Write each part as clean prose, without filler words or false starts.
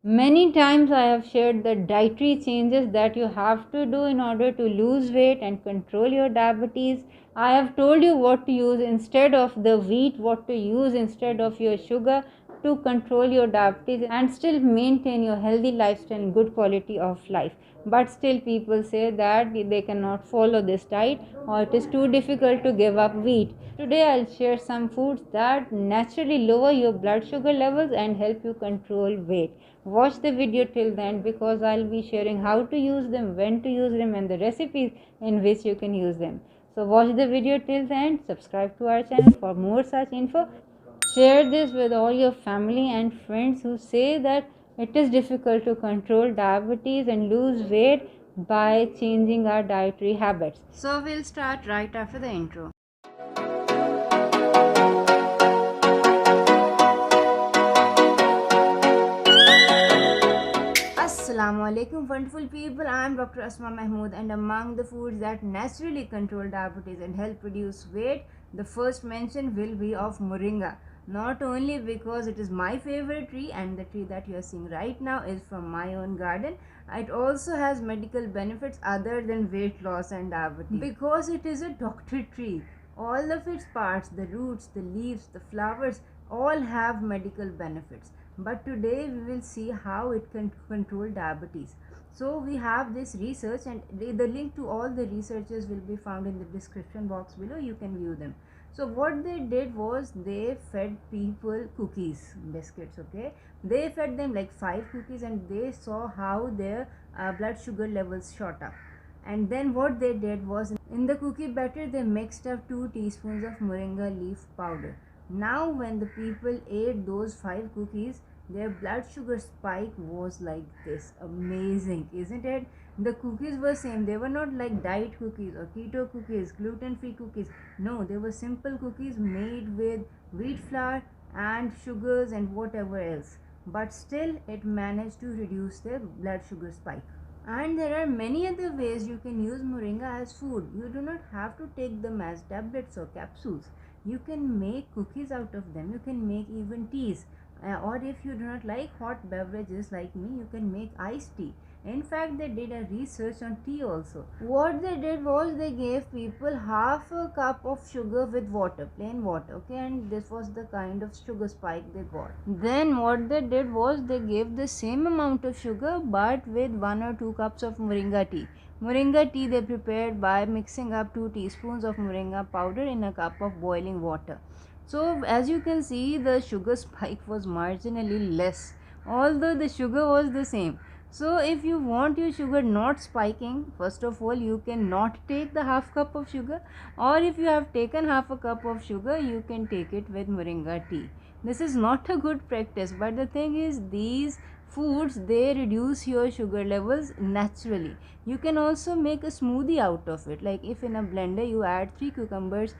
Many times I have shared the dietary changes that you have to do in order to lose weight and control your diabetes. I have told you what to use instead of the wheat, what to use instead of your sugar to control your diabetes and still maintain your healthy lifestyle and good quality of life. But still people say that they cannot follow this diet or it is too difficult to give up wheat. Today I'll share some foods that naturally lower your blood sugar levels and help you control weight. Watch the video till the end because I'll be sharing how to use them, when to use them, and the recipes in which you can use them. So watch the video till the end, subscribe to our channel for more such info. Share this with all your family and friends who say that it is difficult to control diabetes and lose weight by changing our dietary habits. So we'll start right after the intro. Assalamu alaikum wonderful people, I am Dr. Asma Mahmood, and among the foods that naturally control diabetes and help reduce weight, the first mention will be of moringa. Not only because it is my favorite tree and the tree that you are seeing right now is from my own garden, it also has medical benefits other than weight loss and diabetes because it is a doctor tree. All of its parts, the roots, the leaves, the flowers, all have medical benefits. But today we will see how it can control diabetes. So we have this research, and the link to all the researchers will be found in the description box below. You can view them. So what they did was they fed people cookies, biscuits, okay. They fed them like 5 cookies and they saw how their blood sugar levels shot up. And then what they did was in the cookie batter they mixed up 2 teaspoons of moringa leaf powder. Now when the people ate those 5 cookies, their blood sugar spike was like this. Amazing, isn't it? The cookies were same. They were not like diet cookies or keto cookies, gluten-free cookies. No, they were simple cookies made with wheat flour and sugars and whatever else. But still it managed to reduce their blood sugar spike. And there are many other ways you can use moringa as food. You do not have to take them as tablets or capsules. You can make cookies out of them. You can make even teas. Or if you do not like hot beverages like me, you can make iced tea. In fact, they did a research on tea also. What they did was they gave people half a cup of sugar with water, plain water, okay, and this was the kind of sugar spike they got. Then what they did was they gave the same amount of sugar but with 1 or 2 cups of moringa tea. Moringa tea they prepared by mixing up 2 teaspoons of moringa powder in a cup of boiling water. So as you can see, the sugar spike was marginally less, although the sugar was the same. So if you want your sugar not spiking, first of all you can not take the half cup of sugar, or if you have taken half a cup of sugar, you can take it with moringa tea. This is not a good practice, but the thing is these foods they reduce your sugar levels naturally. You can also make a smoothie out of it, like if in a blender you add 3 cucumbers,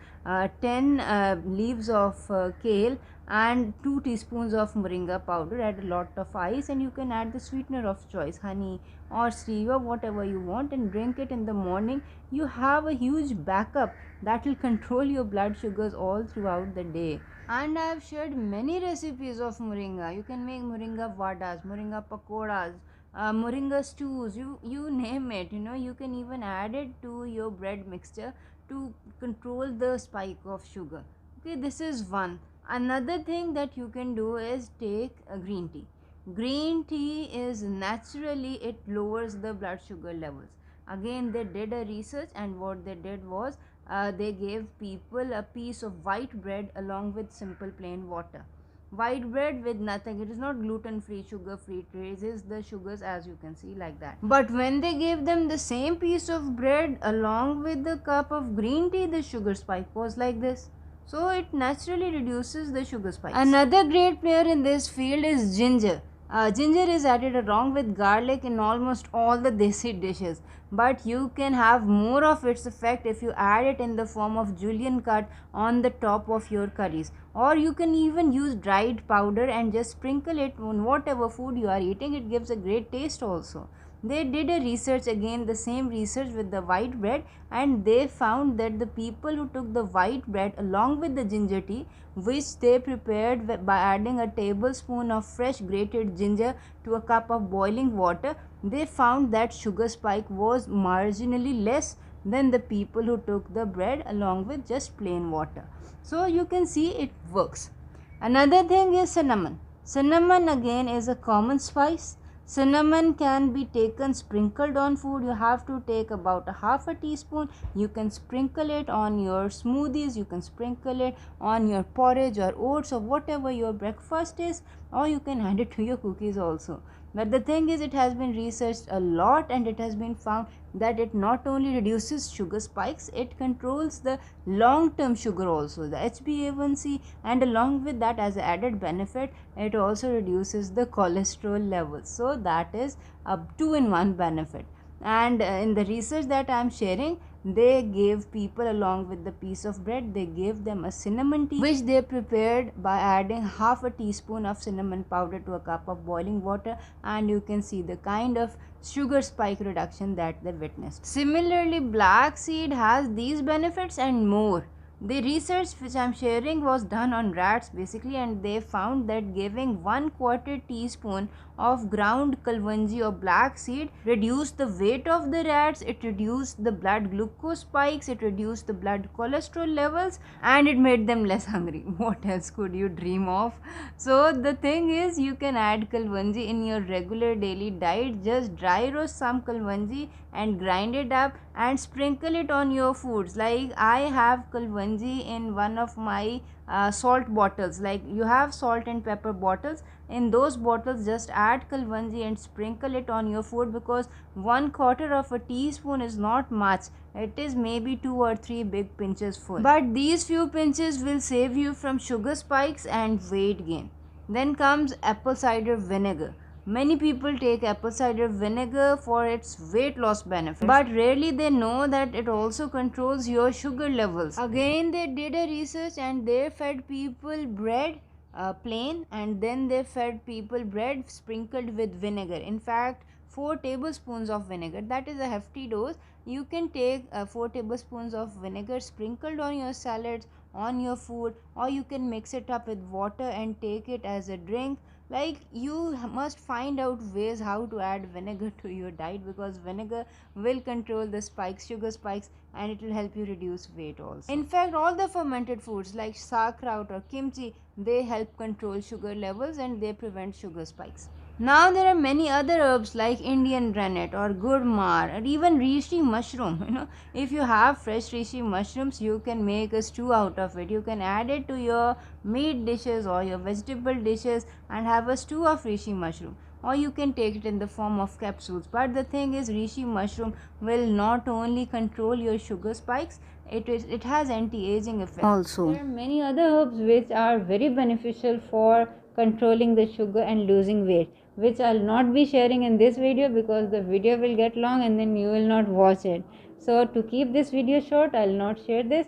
10 leaves of kale and 2 teaspoons of moringa powder, add a lot of ice, and you can add the sweetener of choice, honey or stevia, whatever you want, and drink it in the morning. You have a huge backup that will control your blood sugars all throughout the day. And I have shared many recipes of moringa. You can make moringa vadas, moringa pakoras, moringa stews, you name it. You can even add it to your bread mixture to control the spike of sugar. Okay, this is one. Another thing that you can do is take a green tea. Green tea is naturally, it lowers the blood sugar levels. Again, they did a research, and what they did was they gave people a piece of white bread along with simple plain water. White bread with nothing. It is not gluten free, sugar free. It raises the sugars, as you can see, like that. But when they gave them the same piece of bread along with the cup of green tea, the sugar spike was like this. So it naturally reduces the sugar spikes. Another great player in this field is ginger. Ginger is added along with garlic in almost all the desi dishes, but you can have more of its effect if you add it in the form of julienne cut on the top of your curries, or you can even use dried powder and just sprinkle it on whatever food you are eating. It gives a great taste also. They did a research again, the same research with the white bread, and they found that the people who took the white bread along with the ginger tea, which they prepared by adding a tablespoon of fresh grated ginger to a cup of boiling water, they found that sugar spike was marginally less than the people who took the bread along with just plain water. So you can see it works. Another thing is cinnamon. Cinnamon again is a common spice. Cinnamon can be taken sprinkled on food. You have to take about a half a teaspoon. You can sprinkle it on your smoothies, you can sprinkle it on your porridge or oats or whatever your breakfast is, or you can add it to your cookies also. But the thing is, it has been researched a lot and it has been found that it not only reduces sugar spikes, it controls the long term sugar also, the HbA1c, and along with that, as an added benefit, it also reduces the cholesterol levels. So that is a 2-in-1 benefit. And in the research that I am sharing, they gave people, along with the piece of bread, they gave them a cinnamon tea which they prepared by adding half a teaspoon of cinnamon powder to a cup of boiling water, and you can see the kind of sugar spike reduction that they witnessed. Similarly, black seed has these benefits and more. The research which I am sharing was done on rats basically, and they found that giving 1/4 teaspoon of ground kalwanji or black seed reduced the weight of the rats, it reduced the blood glucose spikes, it reduced the blood cholesterol levels, and it made them less hungry. What else could you dream of? So the thing is, you can add kalwanji in your regular daily diet. Just dry roast some kalwanji and grind it up and sprinkle it on your foods. Like I have kalwanji in one of my salt bottles. Like you have salt and pepper bottles, in those bottles just add kalwanji and sprinkle it on your food, because 1/4 of a teaspoon is not much, it is maybe 2 or 3 big pinches full, but these few pinches will save you from sugar spikes and weight gain. Then comes apple cider vinegar. Many people take apple cider vinegar for its weight loss benefits, but rarely they know that it also controls your sugar levels. Again, they did a research and they fed people bread plain, and then they fed people bread sprinkled with vinegar. In fact, 4 tablespoons of vinegar, that is a hefty dose. You can take 4 tablespoons of vinegar sprinkled on your salads, on your food, or you can mix it up with water and take it as a drink. Like you must find out ways how to add vinegar to your diet, because vinegar will control the spikes, sugar spikes, and it will help you reduce weight also. In fact, all the fermented foods like sauerkraut or kimchi, they help control sugar levels and they prevent sugar spikes. Now there are many other herbs like Indian rennet or gurmar or even reishi mushroom. If you have fresh reishi mushrooms, you can make a stew out of it. You can add it to your meat dishes or your vegetable dishes and have a stew of reishi mushroom. Or you can take it in the form of capsules. But the thing is, reishi mushroom will not only control your sugar spikes, it has anti-aging effect also. There are many other herbs which are very beneficial for controlling the sugar and losing weight, which I'll not be sharing in this video because the video will get long and then you will not watch it. So to keep this video short, I'll not share this.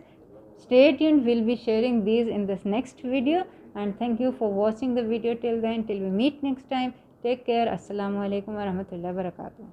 Stay tuned, we'll be sharing these in this next video, and thank you for watching the video till then. Till we meet next time, take care. Assalamu alaikum wa rahmatullahi wa barakatuh.